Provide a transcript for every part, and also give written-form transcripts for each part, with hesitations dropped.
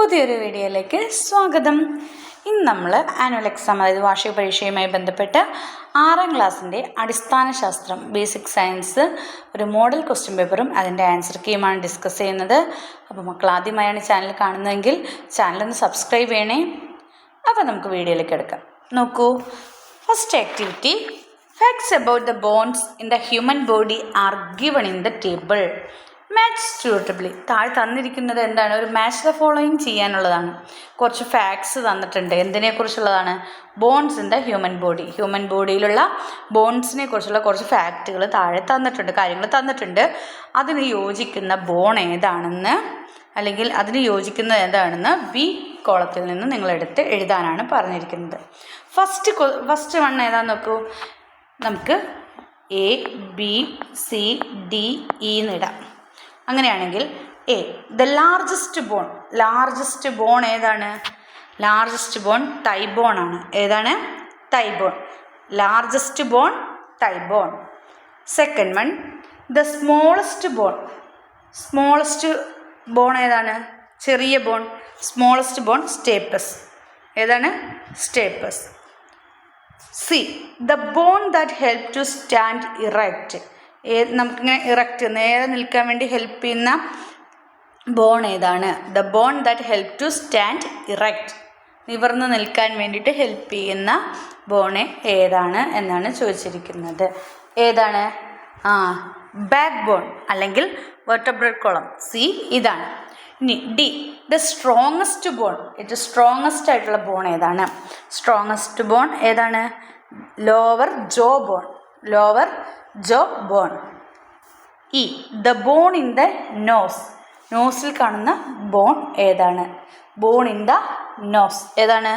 പുതിയൊരു വീഡിയോയിലേക്ക് സ്വാഗതം. ഇന്ന് നമ്മൾ ആനുവൽ എക്സാം, അതായത് വാർഷിക പരീക്ഷയുമായി ബന്ധപ്പെട്ട് 6ാം ക്ലാസ്സിൻ്റെ അടിസ്ഥാന ശാസ്ത്രം ബേസിക് സയൻസ് ഒരു മോഡൽ ക്വസ്റ്റ്യൻ പേപ്പറും അതിൻ്റെ ആൻസർ കീയുമാണ് ഡിസ്കസ് ചെയ്യുന്നത്. അപ്പോൾ മക്കൾ ആദ്യമായാണ് ചാനൽ കാണുന്നതെങ്കിൽ ചാനലൊന്ന് സബ്സ്ക്രൈബ് ചെയ്യണേ. അപ്പോൾ നമുക്ക് വീഡിയോയിലേക്ക് എടുക്കാം. നോക്കൂ, first activity, facts about the bones in the human body are given in the table. Match suitably. താഴെ തന്നിരിക്കുന്നത് എന്താണ്? ഒരു മാച്ച് ദ ഫോളോയിങ് ചെയ്യാനുള്ളതാണ്. കുറച്ച് ഫാക്ട്സ് തന്നിട്ടുണ്ട്. എന്തിനെക്കുറിച്ചുള്ളതാണ്? Bones in the human body. Human ബോഡിയിലുള്ള ബോൺസിനെ കുറിച്ചുള്ള കുറച്ച് ഫാക്റ്റുകൾ താഴെ തന്നിട്ടുണ്ട്, കാര്യങ്ങൾ തന്നിട്ടുണ്ട്. അതിന് യോജിക്കുന്ന ബോൺ ഏതാണെന്ന്, അല്ലെങ്കിൽ അതിന് യോജിക്കുന്നത് ഏതാണെന്ന് ബി കോളത്തിൽ നിന്ന് നിങ്ങളെടുത്ത് എഴുതാനാണ് പറഞ്ഞിരിക്കുന്നത്. ഫസ്റ്റ് വൺ ഏതാന്ന് നോക്കൂ. നമുക്ക് A B C D E എന്നിടാം. അങ്ങനെയാണെങ്കിൽ എ, ദ ലാർജസ്റ്റ് ബോൺ ഏതാണ്? ലാർജസ്റ്റ് ബോൺ തൈ ബോൺ ആണ്. ഏതാണ്? Thigh bone. Largest bone thigh bone. Second one, the smallest bone ഏതാണ്? ചെറിയ ബോൺ. Smallest bone stapes. ഏതാണ്? Stapes. C, the bone that help to stand erect. നമുക്കിങ്ങനെ erect, നേരെ നിൽക്കാൻ വേണ്ടി ഹെൽപ്പ് ചെയ്യുന്ന ബോൺ ഏതാണ്? The bone that help to stand erect. നിവർന്ന് നിൽക്കാൻ വേണ്ടിയിട്ട് ഹെൽപ്പ് ചെയ്യുന്ന ബോണ് ഏതാണ് എന്നാണ് ചോദിച്ചിരിക്കുന്നത്. ഏതാണ്? ബാക്ക് ബോൺ അല്ലെങ്കിൽ വെർട്ടബ്രൽ കോളം. സി ഇതാണ്. ഇനി ഡി, ദ സ്ട്രോങ്ങസ്റ്റ് ബോൺ. ഏറ്റവും സ്ട്രോങ്ങസ്റ്റ് ആയിട്ടുള്ള ബോൺ ഏതാണ്? സ്ട്രോങ്ങസ്റ്റ് ബോൺ ഏതാണ്? Lower jaw bone. E, the bone in the nose. നോസിൽ കാണുന്ന ബോൺ ഏതാണ്? ബോൺ ഇൻ ദ നോസ് ഏതാണ്?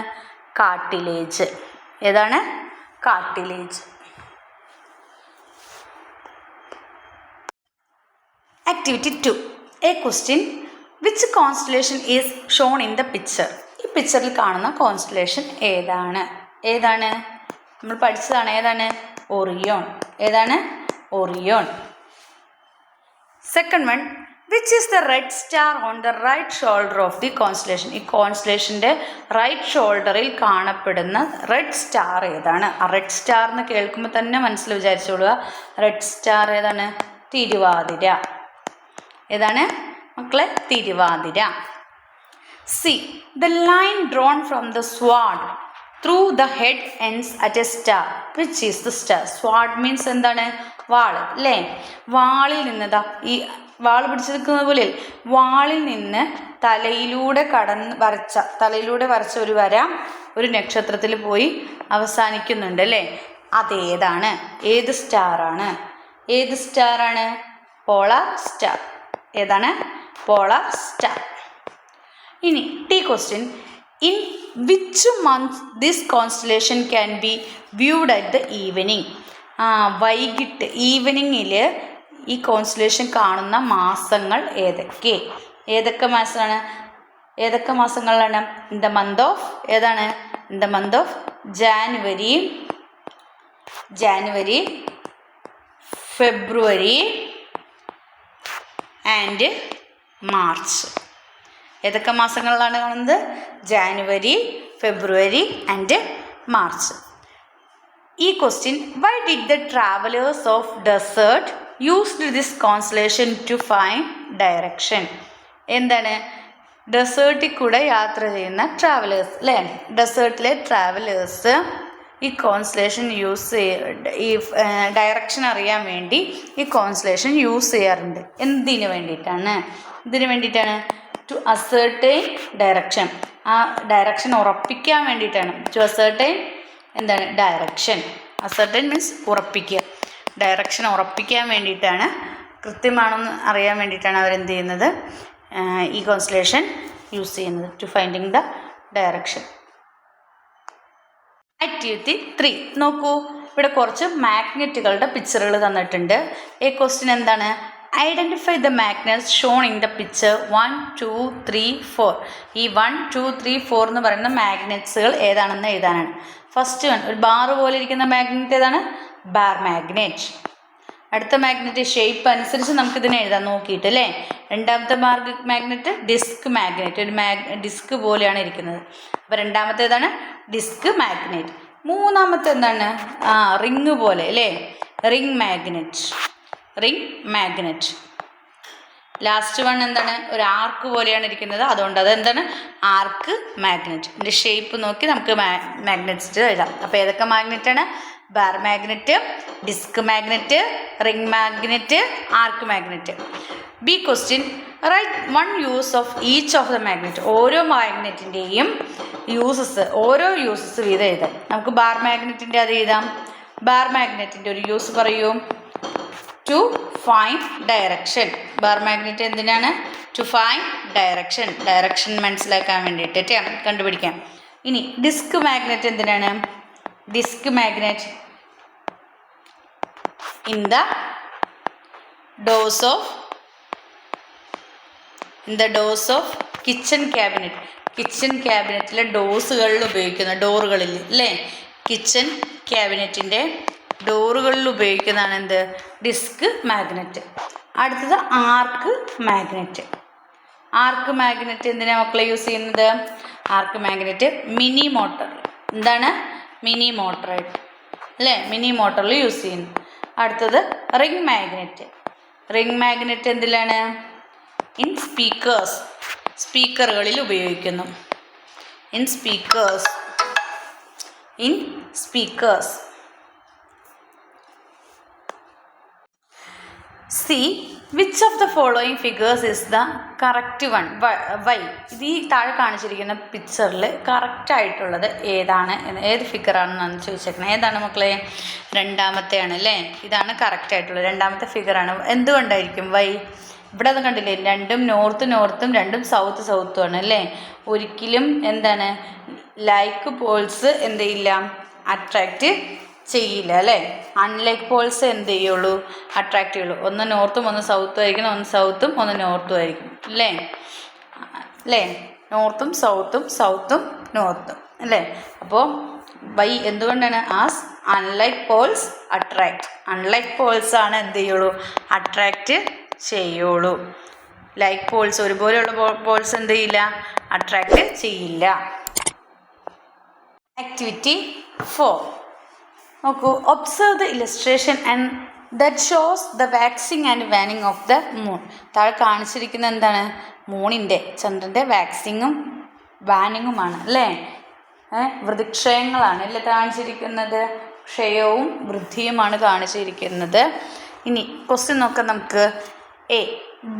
കാർട്ടിലേജ്. ഏതാണ്? Cartilage. Activity 2, A question, which constellation is shown in the picture. ഈ പിക്ചറിൽ കാണുന്ന കോൺസ്റ്റലേഷൻ ഏതാണ്? നമ്മൾ പഠിച്ചതാണ്. ഏതാണ്? ഒറിയോൺ. ഏതാണ്? Orion. Second one, which is the red star on the right shoulder of the constellation. ഈ കോൺസ്റ്റലേഷൻ്റെ റൈറ്റ് ഷോൾഡറിൽ കാണപ്പെടുന്ന റെഡ് സ്റ്റാർ ഏതാണ്? ആ റെഡ് സ്റ്റാർ എന്ന് കേൾക്കുമ്പോൾ തന്നെ മനസ്സിൽ വിചാരിച്ചോളുക. റെഡ് സ്റ്റാർ ഏതാണ്? തിരുവാതിര. ഏതാണ് മക്കളെ? Thiruvathira. C, the line drawn from the sword through the head ends at a star. Which is the star? Sword means എന്താണ്? വാൾ അല്ലേ? വാളിൽ നിന്നതാ, ഈ വാൾ പിടിച്ചെടുക്കുന്നത് പോലെ വാളിൽ നിന്ന് തലയിലൂടെ വരച്ച ഒരു വര ഒരു നക്ഷത്രത്തിൽ പോയി അവസാനിക്കുന്നുണ്ട് അല്ലേ? അതേതാണ്? ഏത് സ്റ്റാറാണ്? Polar star. ഏതാണ്? Polar star. ഇനി D question, in which month this constellation can be viewed at the evening. വൈകിട്ട് ഈവനിങ്ങിൽ ഈ കോൺസ്റ്റലേഷൻ കാണുന്ന മാസങ്ങൾ ഏതൊക്കെ മാസങ്ങളാണ്? ഇൻ ദ മന്ത് ഓഫ് ഏതാണ്? In the month of January, February and March. ഏതൊക്കെ മാസങ്ങളിലാണ് കാണുന്നത്? January, February and March. ഈ question, why did the travellers of desert used this constellation to find direction. എന്താണ്? ഡെസേർട്ടിൽ കൂടെ യാത്ര ചെയ്യുന്ന ട്രാവലേഴ്സ് അല്ലേ? ഡെസേർട്ടിലെ ട്രാവലേഴ്സ് ഈ കോൺസ്റ്റലേഷൻ ഈ ഡയറക്ഷൻ അറിയാൻ വേണ്ടി ഈ കോൺസ്റ്റലേഷൻ യൂസ് ചെയ്യാറുണ്ട്. എന്തിനു വേണ്ടിയിട്ടാണ്? To ascertain direction. ആ ഡയറക്ഷൻ ഉറപ്പിക്കാൻ വേണ്ടിയിട്ടാണ്. ടു അസേർട്ടൈൻ എന്താണ്? ഡയറക്ഷൻ. അസേർട്ടൈൻ മീൻസ് ഉറപ്പിക്കുക. ഡയറക്ഷൻ ഉറപ്പിക്കാൻ വേണ്ടിയിട്ടാണ്, കൃത്യമാണെന്ന് അറിയാൻ വേണ്ടിയിട്ടാണ് അവരെന്ത് ചെയ്യുന്നത്? ഈ കോൺസ്റ്റലേഷൻ യൂസ് ചെയ്യുന്നത്. To finding the direction. Activity 3 നോക്കൂ, ഇവിടെ കുറച്ച് മാഗ്നറ്റുകളുടെ പിക്ചറുകൾ തന്നിട്ടുണ്ട്. ഈ ക്വസ്റ്റ്യൻ എന്താണ്? Identify the magnets Sean in the picture 1, 2, 3, 4. ഈ 1, 2, 3, 4 എന്ന് പറയുന്ന മാഗ്നറ്റ്സുകൾ ഏതാണെന്ന് എഴുതാനാണ്. ഫസ്റ്റ് വൺ, ഒരു ബാർ പോലെ ഇരിക്കുന്ന മാഗ്നറ്റ് ഏതാണ്? Bar magnet. അടുത്ത മാഗ്നറ്റ് ഷേപ്പ് അനുസരിച്ച് നമുക്കിതിനെ എഴുതാൻ നോക്കിയിട്ട് അല്ലേ? രണ്ടാമത്തെ മാഗ്നറ്റ് ഡിസ്ക് മാഗ്നറ്റ്, ഒരു ഡിസ്ക് പോലെയാണ് ഇരിക്കുന്നത്. അപ്പോൾ രണ്ടാമത്തേതാണ് ഡിസ്ക് മാഗ്നറ്റ്. മൂന്നാമത്തെ എന്താണ്? റിങ് പോലെ അല്ലേ, റിങ് മാഗ്നറ്റ്. ലാസ്റ്റ് വൺ എന്താണ്? ഒരു ആർക്ക് പോലെയാണ് ഇരിക്കുന്നത്, അതുകൊണ്ട് അതെന്താണ്? ആർക്ക് മാഗ്നറ്റ്. ഇതിൻ്റെ ഷേപ്പ് നോക്കി നമുക്ക് മാഗ്നറ്റ്സ് എഴുതാം. അപ്പോൾ ഏതൊക്കെ മാഗ്നറ്റാണ്? Bar magnet, disc magnet, ring magnet, arc magnet. B question, write one use of each of the magnet. ഓരോ മാഗ്നറ്റിൻ്റെയും ഓരോ യൂസസ് വീതം എഴുതാം. നമുക്ക് ബാർ മാഗ്നറ്റിൻ്റെ അത് എഴുതാം. ബാർ മാഗ്നറ്റിൻ്റെ ഒരു യൂസ് പറയൂ. To find direction. Bar magnet എന്തിനാണ്? ടു ഫൈൻഡ് ഡയറക്ഷൻ മനസ്സിലാക്കാൻ വേണ്ടിയിട്ട് കണ്ടുപിടിക്കാം. ഇനി ഡിസ്ക് മാഗ്നറ്റ് എന്തിനാണ്? Disc magnet in the doors of kitchen cabinet. Kitchen ക്യാബിനറ്റിലെ ഡോസുകളിൽ ഉപയോഗിക്കുന്ന ഡോറുകളിൽ അല്ലേ, കിച്ചൺ ക്യാബിനറ്റിൻ്റെ ഡോറുകളിൽ ഉപയോഗിക്കുന്നതാണ് എന്ത്? Disc magnet. അടുത്തത് ആർക്ക് മാഗ്നറ്റ്. ആർക്ക് മാഗ്നറ്റ് എന്തിനാണ് മക്കളെ യൂസ് ചെയ്യുന്നത്? Arc magnet mini motor. എന്താണ്? മിനി മോട്ടറായിട്ട് അല്ലേ, മിനി മോട്ടറിൽ യൂസ് ചെയ്യുന്നു. അടുത്തത് റിംഗ് മാഗ്നറ്റ് എന്തിലാണ്? ഇൻ സ്പീക്കറുകളിൽ ഉപയോഗിക്കുന്നു. In speakers. C which of the following figures is the correct one? Why? ഇത് ഈ താഴെ കാണിച്ചിരിക്കുന്ന പിക്ചറിൽ കറക്റ്റായിട്ടുള്ളത് ഏതാണ്, ഏത് ഫിഗറാണെന്നാണ് ചോദിച്ചേക്കുന്നത്. ഏതാണ് മക്കളെ? രണ്ടാമത്തെയാണ് അല്ലേ, ഇതാണ് കറക്റ്റായിട്ടുള്ളത്. രണ്ടാമത്തെ ഫിഗറാണ്. എന്തുകൊണ്ടായിരിക്കും വൈ? ഇവിടെ അത് കണ്ടില്ലേ, രണ്ടും നോർത്തും രണ്ടും സൗത്തുമാണ് അല്ലേ. ഒരിക്കലും എന്താണ് ലൈക്ക് പോൾസ് എന്ത് ചെയ്യില്ല, അട്രാക്റ്റ് ചെയ്യില്ല അല്ലേ. അൺലൈക്ക് പോൾസ് എന്ത് ചെയ്യുള്ളൂ, അട്രാക്റ്റ് ചെയ്യുള്ളൂ. ഒന്ന് നോർത്തും ഒന്ന് സൗത്തും ആയിരിക്കണം, ഒന്ന് സൗത്തും ഒന്ന് നോർത്തും ആയിരിക്കും അല്ലേ. നോർത്തും സൗത്തും നോർത്തും അല്ലേ. അപ്പോൾ വൈ എന്തുകൊണ്ടാണ്? As unlike Paul's attract. Unlike Paul's ആണ് എന്ത് ചെയ്യുള്ളൂ, അട്രാക്റ്റ് ചെയ്യുള്ളൂ. ലൈക്ക് പോൾസ്, ഒരുപോലെയുള്ള പോൾസ് എന്ത് ചെയ്യില്ല, അട്രാക്റ്റ് ചെയ്യില്ല. ആക്ടിവിറ്റി 4 നോക്കൂ. Observe the illustration and that shows the waxing and waning of the moon. താഴെ കാണിച്ചിരിക്കുന്നത് എന്താണ്? മൂണിൻ്റെ, ചന്ദ്രൻ്റെ വാക്സിങ്ങും വാനിങ്ങുമാണ് അല്ലേ. വൃതിക്ഷയങ്ങളാണ് അല്ലേ കാണിച്ചിരിക്കുന്നത്. ക്ഷയവും വൃദ്ധിയുമാണ് കാണിച്ചിരിക്കുന്നത്. ഇനി ക്വസ്റ്റ്യൻ നോക്കാം നമുക്ക്. A,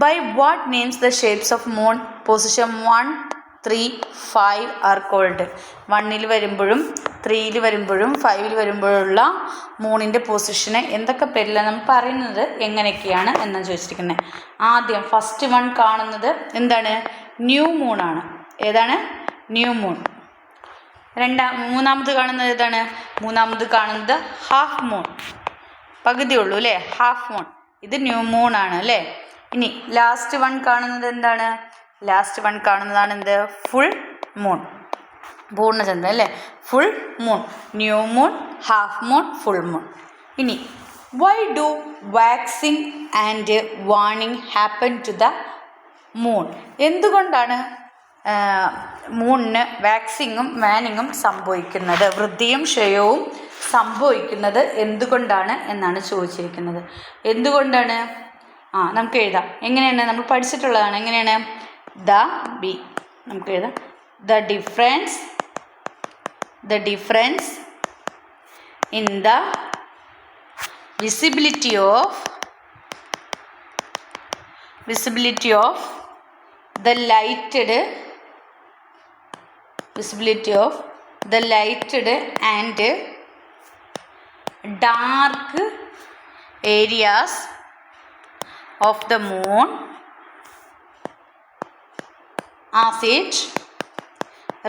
by what names the shapes of moon position 1, 3, 5 are called? 1ൽ വരുമ്പോഴും 3ൽ വരുമ്പോഴും 5ൽ വരുമ്പോഴുള്ള മൂണിൻ്റെ പൊസിഷനെ എന്തൊക്കെ പേരിലാണ് നമ്മൾ പറയുന്നത്, എങ്ങനെയൊക്കെയാണ് എന്നാണ് ചോദിച്ചിരിക്കുന്നത്. ആദ്യം ഫസ്റ്റ് വൺ കാണുന്നത് എന്താണ്? ന്യൂ മൂണാണ്. ഏതാണ്? New moon. മൂന്നാമത് കാണുന്നത് ഏതാണ്? മൂന്നാമത് കാണുന്നത് ഹാഫ് മൂൺ, പകുതിയുള്ളൂ അല്ലേ, ഹാഫ് മൂൺ. ഇത് ന്യൂ മൂൺ ആണ് അല്ലേ. ഇനി ലാസ്റ്റ് വൺ കാണുന്നത് എന്താണ്? ലാസ്റ്റ് വൺ കാണുന്നതാണ് എന്ത്? ഫുൾ മൂൺ, പൂർണ്ണചന്ദ്രൻ അല്ലേ, full moon. New moon, half moon, full moon. ഇനി why do waxing and waning happen to the moon? എന്തുകൊണ്ടാണ് മൂണിന് വാക്സിങ്ങും വാനിങ്ങും സംഭവിക്കുന്നത്, വൃദ്ധിയും ക്ഷയവും സംഭവിക്കുന്നത് എന്തുകൊണ്ടാണ് എന്നാണ് ചോദിച്ചിരിക്കുന്നത്. എന്തുകൊണ്ടാണ്? നമുക്ക് എഴുതാം. എങ്ങനെയാണ്? നമ്മൾ പഠിച്ചിട്ടുള്ളതാണ്. എങ്ങനെയാണ്? നമുക്ക് എഴുതാം. The difference in the visibility of the lighted and dark areas of the moon as it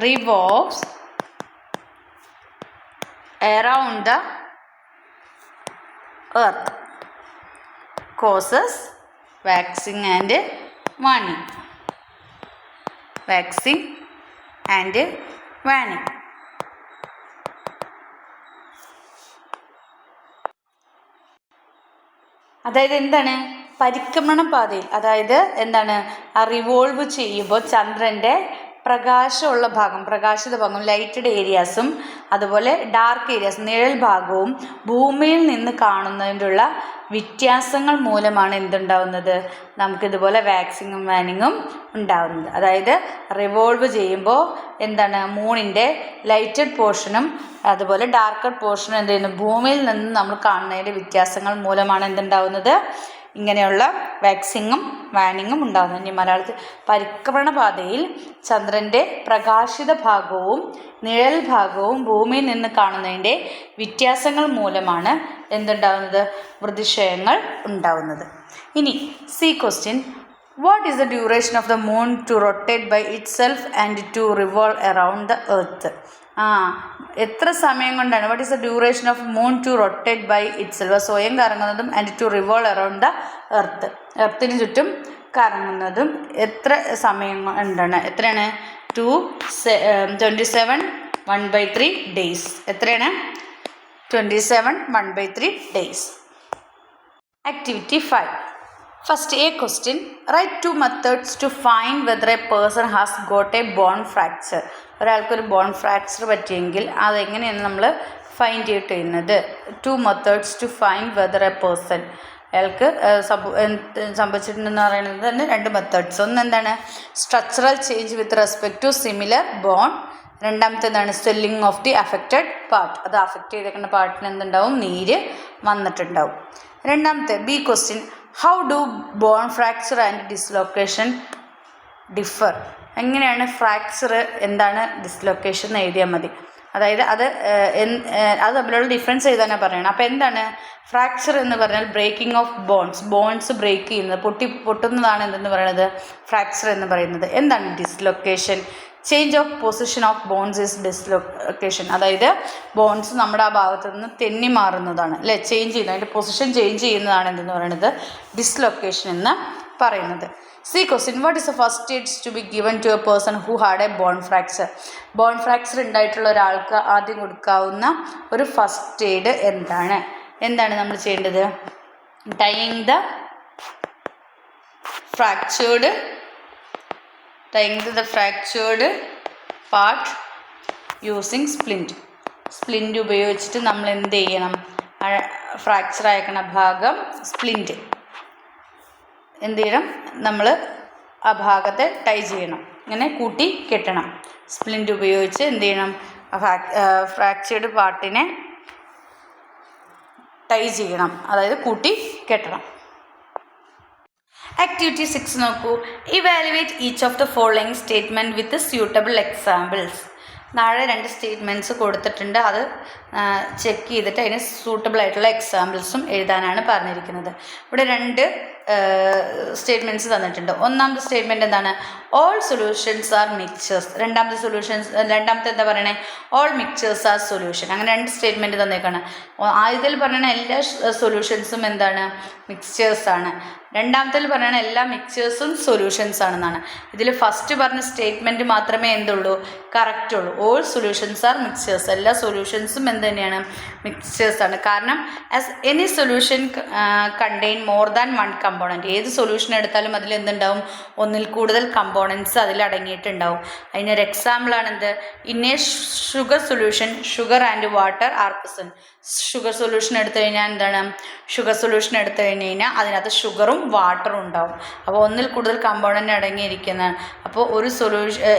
revolves around the earth causes waxing and waning. അതായത് എന്താണ്? പരിക്രമണ പാതയിൽ, അതായത് എന്താണ്, റിവോൾവ് ചെയ്യുമ്പോൾ ചന്ദ്രൻ്റെ പ്രകാശമുള്ള ഭാഗം, പ്രകാശിത ഭാഗം, ലൈറ്റഡ് ഏരിയാസും അതുപോലെ ഡാർക്ക് ഏരിയാസ്, നിഴൽ ഭാഗവും ഭൂമിയിൽ നിന്ന് കാണുന്നതിനുള്ള വ്യത്യാസങ്ങൾ മൂലമാണ് എന്തുണ്ടാവുന്നത്, നമുക്കിതുപോലെ വാക്സിങ്ങും വാനിങ്ങും ഉണ്ടാവുന്നത്. അതായത് റിവോൾവ് ചെയ്യുമ്പോൾ എന്താണ്, മൂണിൻ്റെ ലൈറ്റഡ് പോർഷനും അതുപോലെ ഡാർക്കർ പോർഷനും എന്ത് ചെയ്യുന്നു, ഭൂമിയിൽ നിന്ന് നമ്മൾ കാണുന്നതിൻ്റെ വ്യത്യാസങ്ങൾ മൂലമാണ് എന്തുണ്ടാവുന്നത്, ഇങ്ങനെയുള്ള വാക്സിങ്ങും വാനിങ്ങും ഉണ്ടാകുന്നത്. ഇനി മലയാളത്തിൽ പരിക്രമണ പാതയിൽ ചന്ദ്രൻ്റെ പ്രകാശിത ഭാഗവും നിഴൽ ഭാഗവും ഭൂമിയിൽ നിന്ന് കാണുന്നതിൻ്റെ വ്യത്യാസങ്ങൾ മൂലമാണ് എന്തുണ്ടാവുന്നത്, വൃതിക്ഷയങ്ങൾ ഉണ്ടാവുന്നത്. ഇനി C question, what is the duration of the moon to rotate by itself and to revolve around the earth? എത്ര സമയം കൊണ്ടാണ്, what is the duration of moon to rotate by itself, സ്വയം കറങ്ങുന്നതും and to revolve around the earth, എർത്തിന് ചുറ്റും കറങ്ങുന്നതും എത്ര സമയം കൊണ്ടാണ്? എത്രയാണ്? 27 1/3 ഡേയ്സ്. എത്രയാണ്? 27 1/3 days. Activity 5. First, a question. Write 2 methods to find whether a person has got a bone fracture. ഒരാൾക്കൊരു ബോൺ ഫ്രാക്ചർ പറ്റിയെങ്കിൽ അതെങ്ങനെയാണ് നമ്മൾ ഫൈൻഡ് ഔട്ട് ചെയ്യുന്നത്? 2 methods to find whether a person, അയാൾക്ക് സംഭവിച്ചിട്ടുണ്ടെന്ന് പറയുന്നത് തന്നെ 2 മെത്തേഡ്സ്. ഒന്ന് എന്താണ്, structural change with respect to similar bone. രണ്ടാമത്തെ എന്താണ്, swelling of the affected part, അത് അഫക്റ്റ് ചെയ്തേക്കുന്ന പാർട്ടിന് എന്തുണ്ടാവും, നീര് വന്നിട്ടുണ്ടാവും. രണ്ടാമത്തെ B question, how do bone fracture and dislocation differ? എങ്ങനെയാണ് ഫ്രാക്ചർ, എന്താണ് ഡിസ്ലൊക്കേഷൻ എന്ന് എഴുതിയാൽ മതി. അതായത് അത് തമ്മിലുള്ള ഡിഫറൻസ് എഴുതാനാണ് പറയണം. അപ്പോൾ എന്താണ് ഫ്രാക്ചർ എന്ന് പറഞ്ഞാൽ ബ്രേക്കിംഗ് ഓഫ് ബോൺസ് ബ്രേക്ക് ചെയ്യുന്നത്, പൊട്ടുന്നതാണ് എന്തെന്ന് പറയുന്നത്, ഫ്രാക്ചർ എന്ന് പറയുന്നത്. എന്താണ് dislocation? Change of position of bones is dislocation. അതായത് ബോൺസ് നമ്മുടെ ആ ഭാഗത്തു നിന്ന് തെന്നി മാറുന്നതാണ്, അല്ലേ, ചേഞ്ച് ചെയ്യുന്നത്, അതിൻ്റെ പൊസിഷൻ ചേഞ്ച് ചെയ്യുന്നതാണ് എന്തെന്ന് പറയുന്നത്, ഡിസ്ലൊക്കേഷൻ എന്ന് പറയുന്നത്. C question, what is the first aids to be given to a person who had a bone fracture? Bone fracture ഉണ്ടായിട്ടുള്ള ഒരാൾക്ക് ആദ്യം കൊടുക്കാവുന്ന ഒരു ഫസ്റ്റ് എയ്ഡ് എന്താണ്? എന്താണ് നമ്മൾ ചെയ്യേണ്ടത്? Tying the fractured part using splint ഉപയോഗിച്ചിട്ട് നമ്മൾ എന്ത് ചെയ്യണം, ഫ്രാക്ചർ ആയിരിക്കണ ഭാഗം സ്പ്ലിൻറ്റ് എന്ത് ചെയ്യണം, നമ്മൾ ആ ഭാഗത്തെ ടൈ ചെയ്യണം, ഇങ്ങനെ കൂട്ടി കെട്ടണം. സ്പ്ലിൻറ്റ് ഉപയോഗിച്ച് എന്ത് ചെയ്യണം, ഫ്രാക്ചേർഡ് പാർട്ടിനെ ടൈ ചെയ്യണം, അതായത് കൂട്ടി കെട്ടണം. ആക്ടിവിറ്റി 6 നോക്കൂ. Evaluate each of the following statement with suitable examples. താഴെ 2 സ്റ്റേറ്റ്മെൻറ്റ്സ് കൊടുത്തിട്ടുണ്ട്, അത് ചെക്ക് ചെയ്തിട്ട് അതിന് സൂട്ടബിൾ ആയിട്ടുള്ള എക്സാമ്പിൾസും എഴുതാനാണ് പറഞ്ഞിരിക്കുന്നത്. ഇവിടെ 2 സ്റ്റേറ്റ്മെൻറ്റ്സ് തന്നിട്ടുണ്ട്. ഒന്നാമത്തെ സ്റ്റേറ്റ്മെൻറ്റ് എന്താണ്, ഓൾ സൊല്യൂഷൻസ് ആർ മിക്സേഴ്സ്. രണ്ടാമത്തെ എന്താ പറയണേ, ഓൾ മിക്സേഴ്സ് ആർ സൊല്യൂഷൻ. അങ്ങനെ 2 സ്റ്റേറ്റ്മെൻറ്റ് തന്നേക്കാണ്. ആദ്യത്തിൽ പറയണ എല്ലാ സൊല്യൂഷൻസും എന്താണ്, മിക്സ്ചേഴ്സാണ്. രണ്ടാമത്തിൽ പറയണ എല്ലാ മിക്സ്ചേഴ്സും സൊല്യൂഷൻസ് ആണെന്നാണ്. ഇതിൽ ഫസ്റ്റ് പറഞ്ഞ സ്റ്റേറ്റ്മെൻറ്റ് മാത്രമേ എന്തുള്ളൂ, കറക്റ്റ് ഉള്ളൂ. ഓൾ സൊല്യൂഷൻസ് ആർ മിക്സ്ചേഴ്സ്, എല്ലാ സൊല്യൂഷൻസും എന്ത് തന്നെയാണ്, മിക്സ്ചേഴ്സാണ്. കാരണം as any solution contain more than 1 component. ഏത് സൊല്യൂഷൻ എടുത്താലും അതിൽ എന്തുണ്ടാവും, ഒന്നിൽ കൂടുതൽ കമ്പോണൻറ്റ്സ് അതിൽ അടങ്ങിയിട്ടുണ്ടാവും. അതിനൊരു എക്സാമ്പിളാണ് എന്ത്, in A sugar solution sugar and water are present. Sugar solution എടുത്തു കഴിഞ്ഞാൽ എന്താണ്, അതിനകത്ത് ഷുഗറും വാട്ടറും ഉണ്ടാവും. അപ്പോൾ ഒന്നിൽ കൂടുതൽ കമ്പോണൻ്റ് അടങ്ങിയിരിക്കുന്നതാണ്. അപ്പോൾ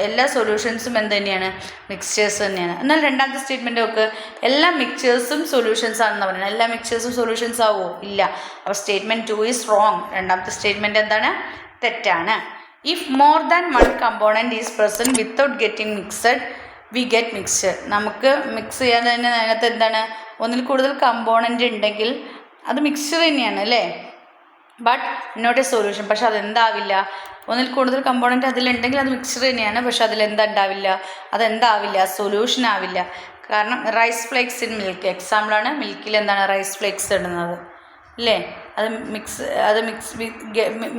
എല്ലാ സൊല്യൂഷൻസും എന്ത് തന്നെയാണ്, മിക്സ്ചേഴ്സ് തന്നെയാണ്. എന്നാൽ രണ്ടാമത്തെ സ്റ്റേറ്റ്മെൻറ്റ് നോക്ക്, എല്ലാ മിക്സ്ചേഴ്സും സൊല്യൂഷൻസ് ആണെന്ന് പറയുന്നത്. എല്ലാ മിക്സ്ചേഴ്സും സൊല്യൂഷൻസ് ആവുമോ? ഇല്ല. അപ്പോൾ സ്റ്റേറ്റ്മെൻറ്റ് 2 ഈസ് റോങ്. രണ്ടാമത്തെ സ്റ്റേറ്റ്മെൻറ്റ് എന്താണ്, തെറ്റാണ്. If more than 1 component is present without getting mixed we get mixture. നമുക്ക് മിക്സ് ചെയ്യാൻ തന്നെ അതിനകത്ത് എന്താണ്, ഒന്നിൽ കൂടുതൽ കമ്പോണൻ്റ് ഉണ്ടെങ്കിൽ അത് മിക്സ്ചർ തന്നെയാണ്, അല്ലേ, ബട്ട് നോട്ട് എ സൊല്യൂഷൻ. പക്ഷെ അതെന്താവില്ല, ഒന്നിൽ കൂടുതൽ കമ്പോണൻ്റ് അതിലുണ്ടെങ്കിൽ അത് മിക്സ്ചർ തന്നെയാണ്, പക്ഷെ അതിലെന്താവില്ല, അതെന്താവില്ല, സൊല്യൂഷൻ ആവില്ല. കാരണം റൈസ് ഫ്ലേക്സ് ഇൻ മിൽക്ക് എക്സാമ്പിളാണ്. മിൽക്കിൽ എന്താണ്, റൈസ് ഫ്ലേക്സ് ഇടുന്നത്, അല്ലേ, അത്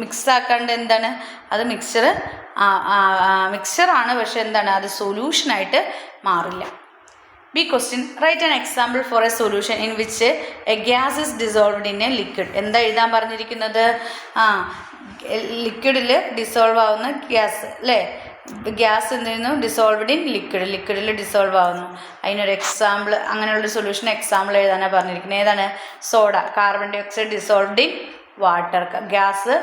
മിക്സ് ആക്കാണ്ട് എന്താണ്, അത് മിക്സ്ചറാണ്, പക്ഷെ എന്താണ്, അത് സൊല്യൂഷനായിട്ട് മാറില്ല. B question write an example for a solution in which a gas is dissolved in a liquid. എന്താ എഴുതാൻ പറഞ്ഞിരിക്കുന്നത്? ലിക്വിഡിൽ ഡിസോൾവ് ആവുന്ന ഗ്യാസ് അല്ലേ? ഗ്യാസ് എന്തിരുന്നു? ഡിസോൾവ്ഡ് ഇൻ ലിക്വിഡിൽ ഡിസോൾവ് ആവുന്നു. അതിനൊരു എക്സാമ്പിൾ, അങ്ങനെയുള്ളൊരു സൊല്യൂഷൻ എക്സാമ്പിൾ എഴുതാനാണ് പറഞ്ഞിരിക്കുന്നത്. ഏതാണ്? Soda. Carbon dioxide dissolved in water. Gas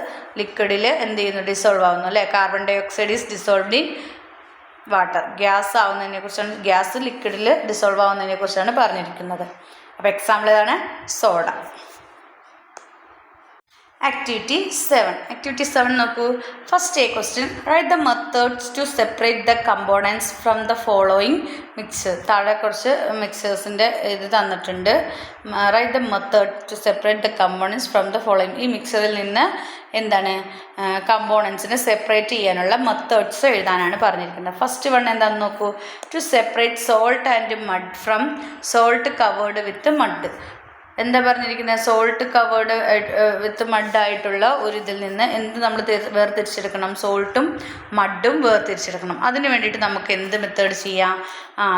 ലിക്വിഡിൽ എന്ത് ചെയ്യുന്നു? ഡിസോൾവ് ആവുന്നു അല്ലേ? Carbon dioxide is dissolved in water. Gas ആവുന്നതിനെ കുറിച്ചാണ്, ഗ്യാസ് ലിക്വിഡിൽ ഡിസോൾവ് ആവുന്നതിനെ കുറിച്ചാണ് പറഞ്ഞിരിക്കുന്നത്. അപ്പോൾ എക്സാമ്പിൾ ഏതാണ്? സോഡ. ആക്ടിവിറ്റി 7 നോക്കൂ. First a question write the methods to separate the components from the following mixer. താഴെ കുറച്ച് മിക്സേഴ്സിൻ്റെ ഇത് തന്നിട്ടുണ്ട്. Write the method to separate the components from the following. ഈ മിക്സറിൽ നിന്ന് എന്താണ് കമ്പോണൻസിനെ സെപ്പറേറ്റ് ചെയ്യാനുള്ള മെത്തേഡ്സ് എഴുതാനാണ് പറഞ്ഞിരിക്കുന്നത്. ഫസ്റ്റ് വൺ എന്താണെന്ന് നോക്കൂ. To separate salt and mud from salt covered with mud. എന്താ പറഞ്ഞിരിക്കുന്നത്? സോൾട്ട് കവേർഡ് വിത്ത് മഡായിട്ടുള്ള ഒരു ഇതിൽ നിന്ന് എന്ത് നമ്മൾ വേർതിരിച്ചെടുക്കണം? സോൾട്ടും മഡും വേർതിരിച്ചെടുക്കണം. അതിന് വേണ്ടിയിട്ട് നമുക്ക് എന്ത് മെത്തേഡ് ചെയ്യാം?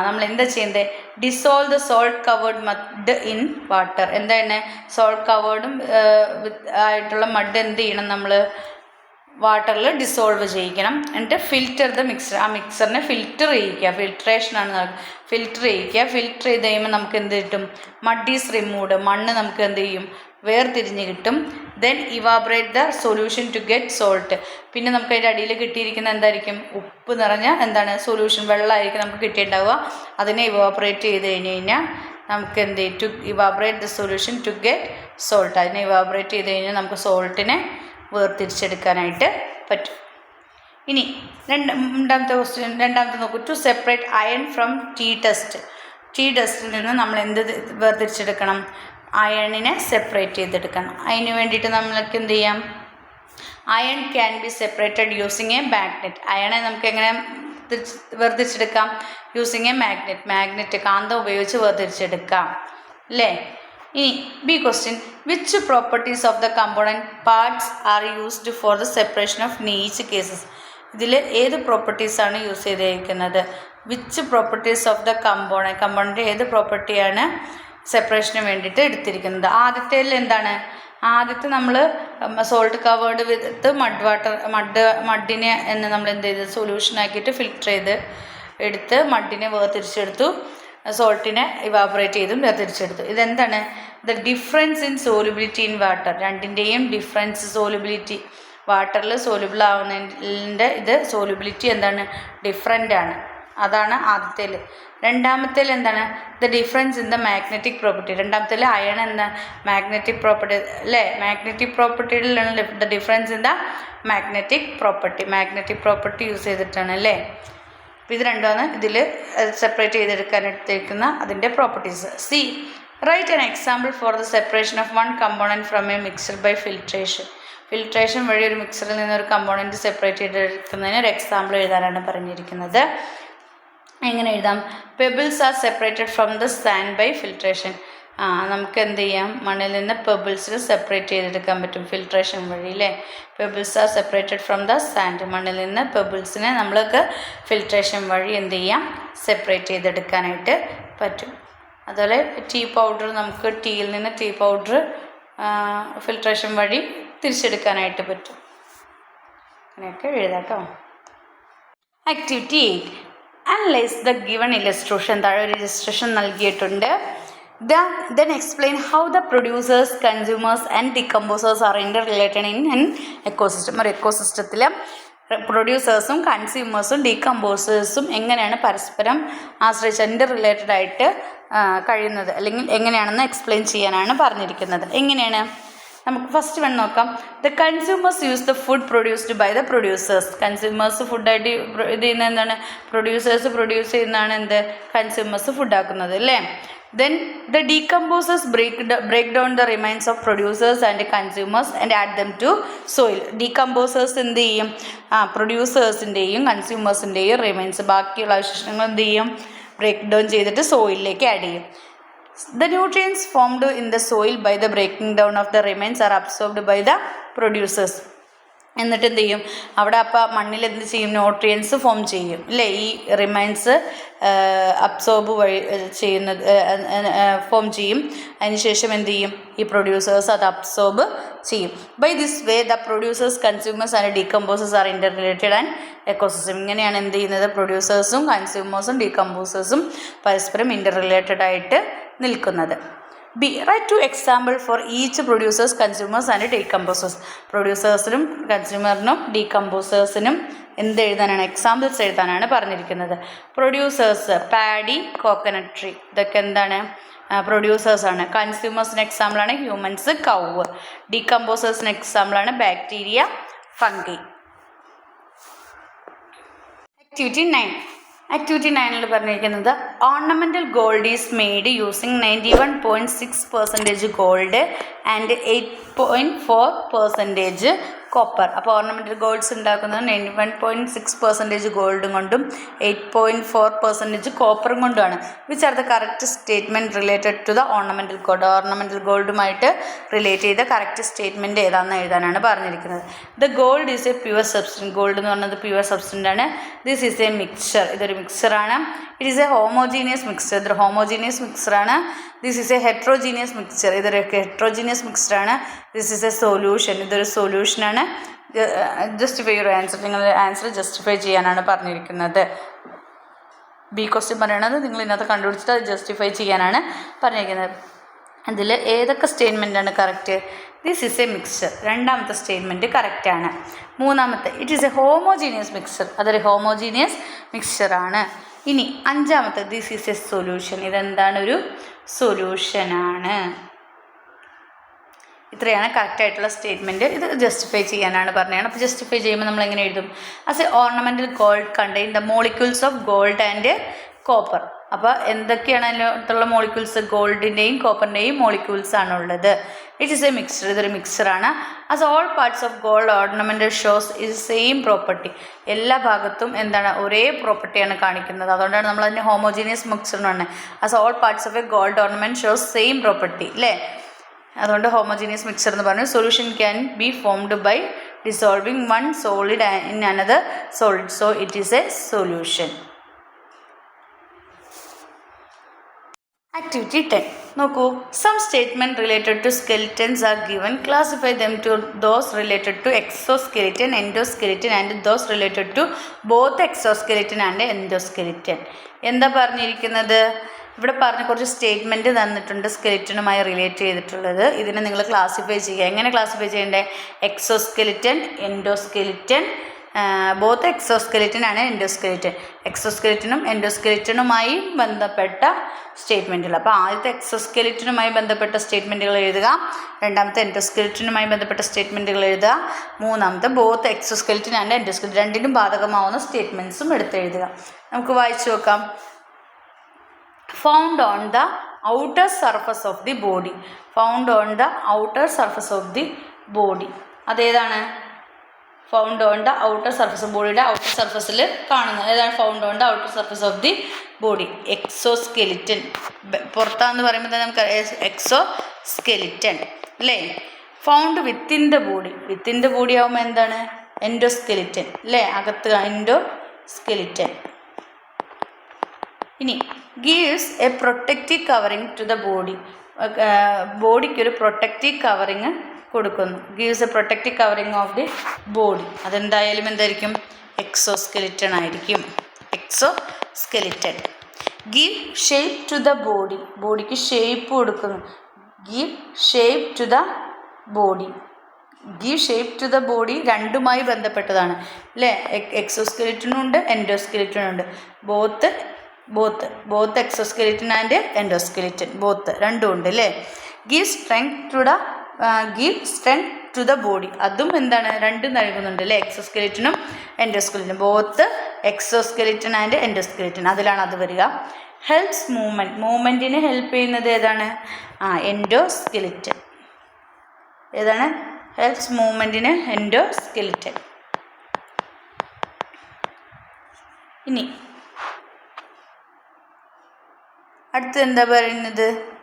നമ്മൾ എന്താ ചെയ്യേണ്ടത്? Dissolve the salt covered mud in water. എന്താണ്? സോൾട്ട് കവേർഡും ആയിട്ടുള്ള മഡ് എന്ത് ചെയ്യണം? നമ്മൾ വാട്ടറിൽ ഡിസോൾവ് ചെയ്യിക്കണം. എന്നിട്ട് ഫിൽറ്റർ ദ മിക്സർ. ആ മിക്സറിനെ ഫിൽറ്റർ ചെയ്യിക്കുക. ഫിൽട്രേഷനാണ്. ഫിൽറ്റർ ചെയ്യിക്കുക. ഫിൽറ്റർ ചെയ്ത് കഴിയുമ്പോൾ നമുക്ക് എന്ത് കിട്ടും? Mud is removed. മണ്ണ് നമുക്ക് എന്ത് ചെയ്യും? വേർതിരിഞ്ഞ് കിട്ടും. Then evaporate the solution to get salt. പിന്നെ നമുക്ക് അതിൻ്റെ അടിയിൽ കിട്ടിയിരിക്കുന്ന എന്തായിരിക്കും? ഉപ്പ് നിറഞ്ഞ എന്താണ്? സൊല്യൂഷൻ, വെള്ളമായിരിക്കും നമുക്ക് കിട്ടിയിട്ടുണ്ടാവുക. അതിനെ ഇവാബറേറ്റ് ചെയ്ത് കഴിഞ്ഞാൽ നമുക്ക് എന്ത് ചെയ്യും? To evaporate the solution to get salt. അതിനെ ഇവാബറേറ്റ് ചെയ്ത് കഴിഞ്ഞാൽ നമുക്ക് സോൾട്ടിനെ വേർതിരിച്ചെടുക്കാനായിട്ട് പറ്റും. ഇനി രണ്ടാമത്തെ നോക്കൂ. To separate iron from tea dust. Tea ഡസ്റ്റിൽ നിന്ന് നമ്മൾ എന്ത് വേർതിരിച്ചെടുക്കണം? അയണിനെ സെപ്പറേറ്റ് ചെയ്തെടുക്കണം. അതിന് വേണ്ടിയിട്ട് നമ്മൾക്ക് എന്ത് ചെയ്യാം? Iron can be separated using a magnet. അയണെ നമുക്ക് എങ്ങനെ വേർതിരിച്ചെടുക്കാം? Using a magnet. കാന്തം ഉപയോഗിച്ച് വേർതിരിച്ചെടുക്കാം അല്ലേ? ഇനി B question which properties of the component parts are used for the separation of Neemuch cases. ഇതിൽ ഏത് പ്രോപ്പർട്ടീസാണ് യൂസ് ചെയ്തിരിക്കുന്നത്? Which properties of the component ഏത് പ്രോപ്പർട്ടിയാണ് സെപ്പറേഷന് വേണ്ടിയിട്ട് എടുത്തിരിക്കുന്നത്? ആദ്യത്തേതിൽ എന്താണ്? ആദ്യത്തെ നമ്മൾ സോൾട്ട് കവേർഡ് വിത്ത് മഡിനെ എന്ന് നമ്മൾ എന്ത് ചെയ്ത് സൊല്യൂഷനാക്കിയിട്ട് ഫിൽറ്റർ ചെയ്ത് എടുത്ത് മഡിനെ വേർതിരിച്ചെടുത്തു. സോൾട്ടിനെ ഇവാബറേറ്റ് ചെയ്തും വേർതിരിച്ചെടുത്തു. ഇതെന്താണ്? The difference in solubility in water. രണ്ടിൻ്റെയും ഡിഫറൻസ്, സോലുബിലിറ്റി, വാട്ടറിൽ സോലുബിൾ ആവുന്നതിൻ്റെ ഇത് സോലുബിലിറ്റി എന്താണ്? ഡിഫറൻ്റ് ആണ്. അതാണ് ആദ്യത്തേൽ. രണ്ടാമത്തേൽ എന്താണ്? The difference in the magnetic property. രണ്ടാമത്തേൽ അയൺ എന്ന മാഗ്നറ്റിക് പ്രോപ്പർട്ടി അല്ലേ? മാഗ്നറ്റിക് പ്രോപ്പർട്ടിയിലാണ് the difference in the magnetic property use ചെയ്തിട്ടാണ് അല്ലേ? ഇത് രണ്ടാണ് ഇതിൽ സെപ്പറേറ്റ് ചെയ്തെടുക്കാനെടുത്തിരിക്കുന്ന അതിൻ്റെ properties. C write an example for the separation of one component from a mixture by filtration. Filtration വഴി ഒരു മിക്സറിൽ നിന്നൊരു കമ്പോണൻറ്റ് സെപ്പറേറ്റ് ചെയ്തെടുക്കുന്നതിന് ഒരു എക്സാമ്പിൾ എഴുതാനാണ് പറഞ്ഞിരിക്കുന്നത്. എങ്ങനെ എഴുതാം? Pebbles are separated from the sand by filtration. നമുക്ക് എന്ത് ചെയ്യാം? മണ്ണിൽ നിന്ന് പെബിൾസിന് സെപ്പറേറ്റ് ചെയ്തെടുക്കാൻ പറ്റും ഫിൽട്രേഷൻ വഴി അല്ലേ? Pebbles are separated from the sand. മണ്ണിൽ നിന്ന് പെബിൾസിനെ നമ്മൾക്ക് ഫിൽട്രേഷൻ വഴി എന്ത് ചെയ്യാം? സെപ്പറേറ്റ് ചെയ്തെടുക്കാനായിട്ട് പറ്റും. അതുപോലെ ടീ പൗഡർ, നമുക്ക് ടീയിൽ നിന്ന് ടീ പൗഡർ ഫിൽട്രേഷൻ വഴി തിരിച്ചെടുക്കാനായിട്ട് പറ്റും. അങ്ങനെയൊക്കെ എഴുതാം കേട്ടോ. Activity 8 analyse the given illustration. താഴെ ഒരു ഇല്ലസ്ട്രേഷൻ നൽകിയിട്ടുണ്ട്. Then explain how the producers, consumers and decomposers are interrelated in an ecosystem. ഒരു എക്കോസിസ്റ്റത്തിൽ പ്രൊഡ്യൂസേഴ്സും കൺസ്യൂമേഴ്സും ഡീകമ്പോസേഴ്സും എങ്ങനെയാണ് പരസ്പരം ആശ്രയിച്ച് ഇൻ്റർ റിലേറ്റഡ് ആയിട്ട് കഴിയുന്നത്, അല്ലെങ്കിൽ എങ്ങനെയാണെന്ന് എക്സ്പ്ലെയിൻ ചെയ്യാനാണ് പറഞ്ഞിരിക്കുന്നത്. എങ്ങനെയാണ്? നമുക്ക് ഫസ്റ്റ് വൺ നോക്കാം. The consumers use the food produced by the producers. Consumers ഫുഡായിട്ട് ഇത് ചെയ്യുന്നത് എന്താണ്? പ്രൊഡ്യൂസേഴ്സ് പ്രൊഡ്യൂസ് ചെയ്യുന്നതാണ് എന്ത്? കൺസ്യൂമേഴ്സ് ഫുഡാക്കുന്നത് അല്ലേ? Then the decomposers break down the remains of producers and consumers and add them to soil. Decomposers എന്ത് ചെയ്യും? പ്രൊഡ്യൂസേഴ്സിൻ്റെയും കൺസ്യൂമേഴ്സിൻ്റെയും റിമൈൻസ്, ബാക്കിയുള്ള അവശിഷ്ടങ്ങൾ എന്ത് ചെയ്യും? ബ്രേക്ക് ഡൗൺ ചെയ്തിട്ട് സോയിലിലേക്ക് ആഡ് ചെയ്യും. The nutrients formed in the soil by the breaking down of the remains are absorbed by the producers. എന്നിട്ട് എന്ത് ചെയ്യും അവിടെ അപ്പോൾ മണ്ണിൽ എന്ത് ചെയ്യും ന്യൂട്രിയൻസ് ഫോം ചെയ്യും അല്ലേ ഈ റിമൈൻസ് അബ്സോർബ് വഴി ചെയ്യുന്നത് ഫോം ചെയ്യും അതിനുശേഷം എന്ത് ചെയ്യും ഈ പ്രൊഡ്യൂസേഴ്സ് അത് അബ്സോർബ് ചെയ്യും by this way the producers consumers and decomposers are interrelated and ecosystem ഇങ്ങനെയാണ് എന്ത് ചെയ്യുന്നത് പ്രൊഡ്യൂസേഴ്സും കൺസ്യൂമേഴ്സും ഡീകമ്പോസേഴ്സും പരസ്പരം ഇൻ്റർ റിലേറ്റഡ് ആയിട്ട് നിൽക്കുന്നത് B write two example for each producers consumers and decomposers പ്രൊഡ്യൂസേഴ്സിനും കൺസ്യൂമറിനും ഡീകമ്പോസേഴ്സിനും എന്ത് എഴുതാനാണ് എക്സാമ്പിൾസ് എഴുതാനാണ് പറഞ്ഞിരിക്കുന്നത് പ്രൊഡ്യൂസേഴ്സ് പാഡി കോക്കനട്ട് ട്രീ ഇതൊക്കെ എന്താണ് പ്രൊഡ്യൂസേഴ്സാണ് കൺസ്യൂമേഴ്സിന് എക്സാമ്പിളാണ് ഹ്യൂമൻസ് കൗവ് ഡീകമ്പോസേഴ്സിന് എക്സാമ്പിളാണ് ബാക്ടീരിയ ഫംഗി ആക്ടിവിറ്റി 9 പറഞ്ഞിരിക്കുന്നത് ornamental gold is made using 91.6% gold and 8.4% copper അപ്പോൾ ഓർണമെൻ്റൽ ഗോൾഡ്സ് ഉണ്ടാക്കുന്നത് 91.6% ഗോൾഡും കൊണ്ടും 8.4% കോപ്പറും കൊണ്ടുമാണ് which are the correct statement related to the ornamental gold ornamental ഗോൾഡുമായിട്ട് റിലേറ്റ് ചെയ്ത കറക്റ്റ് സ്റ്റേറ്റ്മെൻറ്റ് ഏതാണെന്ന് എഴുതാനാണ് പറഞ്ഞിരിക്കുന്നത് the gold is a pure substance gold എന്ന് പറയുന്നത് പ്യുവർ സബ്സ്റ്റൻ്റ് ആണ് ദിസ് ഈസ് എ മിക്സ്ചർ ഇതൊരു മിക്സ്ചറാണ് it is a homogeneous mixture ഇതൊരു ഹോമോജീനിയസ് മിക്സ്ചറാണ് this is a heterogeneous mixture ഇതൊരു ഹെട്രോജീനിയസ് മിക്സ്ചറാണ് ദിസ് ഈസ് എ സൊല്യൂഷൻ ഇതൊരു സൊല്യൂഷനാണ് ജസ്റ്റിഫൈ യുവർ ആൻസർ നിങ്ങളുടെ ആൻസർ ജസ്റ്റിഫൈ ചെയ്യാനാണ് പറഞ്ഞിരിക്കുന്നത് ബി ക്വസ്റ്റ്യൻ പറയണത് നിങ്ങൾ ഇതിനകത്ത് കണ്ടുപിടിച്ചിട്ട് അത് ജസ്റ്റിഫൈ ചെയ്യാനാണ് പറഞ്ഞിരിക്കുന്നത് അതിൽ ഏതൊക്കെ സ്റ്റേറ്റ്മെൻറ്റാണ് correct this is a mixture രണ്ടാമത്തെ സ്റ്റേറ്റ്മെൻറ്റ് കറക്റ്റാണ് മൂന്നാമത്തെ it is a homogeneous mixture അതൊരു ഹോമോജീനിയസ് മിക്സ്ചറാണ് ഇനി അഞ്ചാമത്തെ ദിസ് ഈസ് എ സൊല്യൂഷൻ ഇതെന്താണ് ഒരു സൊല്യൂഷനാണ് ഇത്രയാണ് കറക്റ്റായിട്ടുള്ള സ്റ്റേറ്റ്മെൻറ്റ് ഇത് ജസ്റ്റിഫൈ ചെയ്യാനാണ് പറഞ്ഞതാണ് അപ്പോൾ ജസ്റ്റിഫൈ ചെയ്യുമ്പോൾ നമ്മൾ എങ്ങനെ എഴുതും as a ornamental gold contain the molecules of gold and copper അപ്പോൾ എന്തൊക്കെയാണ് അതിനകത്തുള്ള മോളിക്യൂൾസ് ഗോൾഡിൻ്റെയും കോപ്പറിൻ്റെയും മോളിക്യൂൾസ് ആണുള്ളത് ഇറ്റ് ഈസ് എ മിക്സ്ചർ ഇതൊരു മിക്സ്ചറാണ് as all parts of gold ornamental shows is same property എല്ലാ ഭാഗത്തും എന്താണ് ഒരേ പ്രോപ്പർട്ടിയാണ് കാണിക്കുന്നത് അതുകൊണ്ടാണ് നമ്മൾ അതിന് ഹോമോജീനിയസ് മിക്സ്ചർ എന്ന് പറഞ്ഞത് as all parts of a gold ornament shows same property അല്ലേ അതുകൊണ്ട് ഹോമോജീനിയസ് മിക്സ്ചർ എന്ന് പറഞ്ഞു solution can be formed by dissolving one solid in another solid so it is a solution activity 10 നോക്കൂ some statement related to skeletons are given classify them to those related to exoskeleton endoskeleton and those related to both exoskeleton and endoskeleton എന്താ പറഞ്ഞിരിക്കുന്നത് ഇവിടെ പറഞ്ഞ കുറച്ച് statement തന്നിട്ടുണ്ട് സ്കെലിറ്റനുമായി relate ചെയ്തിട്ടുള്ളത് ഇതിനെ നിങ്ങൾ ക്ലാസിഫൈ ചെയ്യുക എങ്ങനെ ക്ലാസിഫൈ ചെയ്യേണ്ടത് എക്സോസ്കെലിറ്റൻ എൻഡോസ്കെലിറ്റൻ ബോത്ത് എക്സോസ്കെലിറ്റൻ ആണ് എൻഡോസ്കെലിറ്റൻ എക്സോസ്കെലിറ്റനും എൻഡോസ്കെലിറ്റനുമായി ബന്ധപ്പെട്ട സ്റ്റേറ്റ്മെൻറ്റുകൾ അപ്പോൾ ആദ്യത്തെ എക്സോസ്കെലിറ്റനുമായി ബന്ധപ്പെട്ട സ്റ്റേറ്റ്മെൻറ്റുകൾ എഴുതുക രണ്ടാമത്തെ എൻഡോസ്കെലിറ്റനുമായി ബന്ധപ്പെട്ട സ്റ്റേറ്റ്മെൻറ്റുകൾ എഴുതുക മൂന്നാമത്തെ ബോത്ത് എക്സോസ്കെലിറ്റൻ ആൻഡ് എൻഡോസ്കെലിറ്റൻ രണ്ടിനും ബാധകമാവുന്ന സ്റ്റേറ്റ്മെൻറ്റ്സും എടുത്തെഴുതുക നമുക്ക് വായിച്ചു നോക്കാം found on the outer surface of the body found on the outer surface of the body അതേതാണ് found on the outer surface ബോഡിയുടെ ഔട്ടർ സർഫസിൽ കാണുന്നത് ഏതാണ് found on the outer surface of the body exoskeleton പുറത്താന്ന് പറയുമ്പോൾ തന്നെ നമുക്ക് exoskeleton അല്ലേ ഫൗണ്ട് വിത്തിൻ ദ ബോഡി ആകുമ്പോൾ എന്താണ് എൻഡോസ്കെലിറ്റൻ അല്ലേ അകത്ത് എൻഡോസ്കെലിറ്റൻ ഇനി gives a protective covering to the ബോഡിക്കൊരു പ്രൊട്ടക്റ്റീവ് കവറിങ് കൊടുക്കുന്നു gives a protective covering of the body അതെന്തായാലും എന്തായിരിക്കും എക്സോസ്കെലിറ്റൻ ആയിരിക്കും exoskeleton give shape to the ബോഡിക്ക് ഷേപ്പ് കൊടുക്കുന്നു give shape to the body രണ്ടുമായി ബന്ധപ്പെട്ടതാണ് അല്ലേ എക്സോസ്കെലിറ്റനും ഉണ്ട് എൻഡോസ്കെലിറ്റനും ഉണ്ട് ബോത്ത് എക്സോസ്കെലിറ്റൻ ആൻഡ് എൻഡോസ്കെലിറ്റൻ രണ്ടും ഉണ്ട് അല്ലേ give strength to the body അതും എന്താണ് രണ്ടും നൽകുന്നുണ്ട് അല്ലേ എക്സോസ്കെലിറ്റനും എൻഡോസ്കെലിറ്റനും ബോത്ത് എക്സോസ്കെലിറ്റൻ ആൻഡ് എൻഡോസ്കെലിറ്റൻ അതിലാണ് അത് വരിക ഹെൽപ്സ് മൂവ്മെൻറ്റിന് ഹെൽപ്പ് ചെയ്യുന്നത് ഏതാണ് എൻഡോസ്കെലിറ്റൻ ഏതാണ് ഹെൽപ്സ് മൂവ്മെൻറ്റിന് എൻഡോസ്കെലിറ്റൻ ഇനി അടുത്ത് എന്താ പറയുന്നത്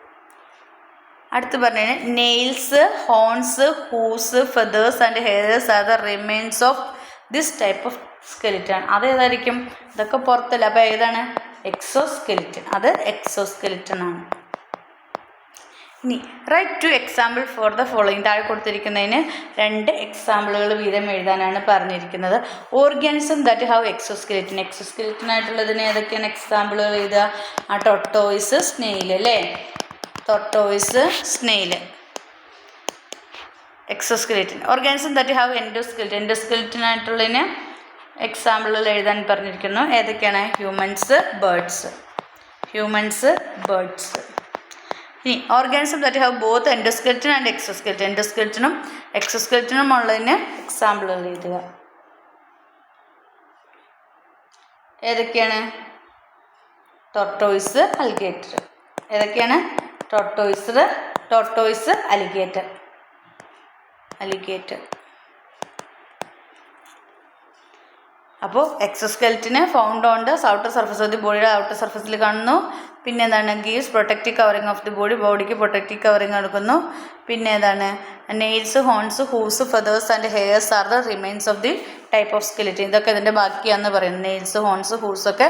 അടുത്ത് പറഞ്ഞാൽ nails, horns, hooves, feathers and hairs are the remains of this type of skeleton. അത് ഏതായിരിക്കും? ഇതൊക്കെ പുറത്തല്ല. അപ്പോൾ ഏതാണ്? എക്സോസ്കെലിറ്റൺ. അത് എക്സോസ്കെലിറ്റൺ ആണ്. ഇനി write two example for the following. താഴെ കൊടുത്തിരിക്കുന്നതിന് 2 എക്സാമ്പിളുകൾ വീതം എഴുതാനാണ് പറഞ്ഞിരിക്കുന്നത്. Organism that have exoskeleton. Exoskeleton ആയിട്ടുള്ളതിന് ഏതൊക്കെയാണ് എക്സാമ്പിളുകൾ എഴുതുക? ടൊർട്ടോയിസ്, സ്നെയിൽ അല്ലേ? Tortoise, snail exoskeleton. Organism that have endoskeleton. Endoskeleton ആയിട്ടുള്ളതിന് എക്സാമ്പിളുകൾ എഴുതാൻ പറഞ്ഞിരിക്കുന്നു. ഏതൊക്കെയാണ്? Humans, birds. Humans, birds. ഇനി organism that have both endoskeleton and exoskeleton. എൻഡോസ്കെലിറ്റനും എക്സോസ്കെലിറ്റനും ഉള്ളതിന് എക്സാമ്പിളുകൾ എഴുതുക. ഏതൊക്കെയാണ്? Tortoise, alligator. ഏതൊക്കെയാണ്? Tortoise, alligator. അപ്പോൾ എക്സോസ്കെലിറ്റന് found on the outer surface of the ബോഡിയുടെ ഔട്ടർ സർഫസിൽ കാണുന്നു. പിന്നെ എന്താണ്? Gives protective covering of the body. ബോഡിക്ക് പ്രൊട്ടക്റ്റീവ് കവറിങ് കൊടുക്കുന്നു. പിന്നെ ഏതാണ്? Nails, horns, hooves, feathers and hairs are the remains of the type of skeleton. ഇതൊക്കെ ഇതിൻ്റെ ബാക്കിയാണെന്ന് പറയുന്നത്. നെയിൽസ്, ഹോൺസ്, ഹൂസൊക്കെ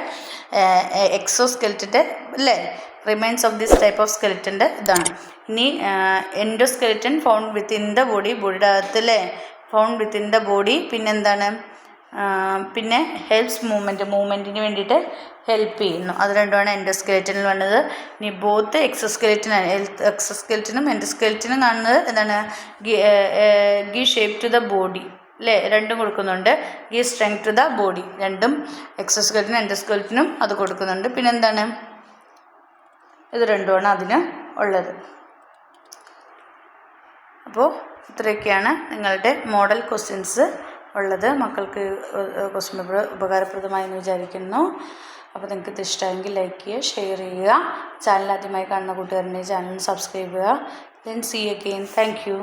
എക്സോസ്കെലിറ്റൻ്റെ അല്ലേ? Remains of this type of സ്കെലിറ്റൻ്റെ ഇതാണ്. ഇനി endoskeleton found within the body. ബോഡിയുടെ അകത്തല്ലേ? Found within the body. പിന്നെന്താണ്? പിന്നെ ഹെൽപ്സ് മൂവ്മെൻറ്റിന് വേണ്ടിയിട്ട് ഹെൽപ്പ് ചെയ്യുന്നു. അത് രണ്ടുമാണ് എൻഡോസ്കെലിറ്റനിൽ വന്നത്. ഇനി ബോത്ത് എക്സോസ്കെലിറ്റനും എൻഡോസ്കെലിറ്റനും കാണുന്നത് എന്താണ്? Give shape to the body അല്ലേ? രണ്ടും കൊടുക്കുന്നുണ്ട്. Give strength to the body. രണ്ടും എക്സോസ്കെലിറ്റനും എൻഡോസ്കെലിറ്റനും അത് കൊടുക്കുന്നുണ്ട്. പിന്നെന്താണ്? ഇത് രണ്ടുമാണ് അതിന് ഉള്ളത്. അപ്പോൾ ഇത്രയൊക്കെയാണ് നിങ്ങളുടെ മോഡൽ ക്വസ്റ്റ്യൻസ് ഉള്ളത്. മക്കൾക്ക് ക്വസ്റ്റ്യൻ പേപ്പർ ഉപകാരപ്രദമായി എന്ന് വിചാരിക്കുന്നു. അപ്പോൾ നിങ്ങൾക്ക് ഇത് ഇഷ്ടമായെങ്കിൽ ലൈക്ക് ചെയ്യുക, ഷെയർ ചെയ്യുക. ചാനൽ ആദ്യമായി കാണുന്ന കൂട്ടുകാരുണ്ടെങ്കിൽ ചാനൽ സബ്സ്ക്രൈബ് ചെയ്യുക. Then see again. Thank U.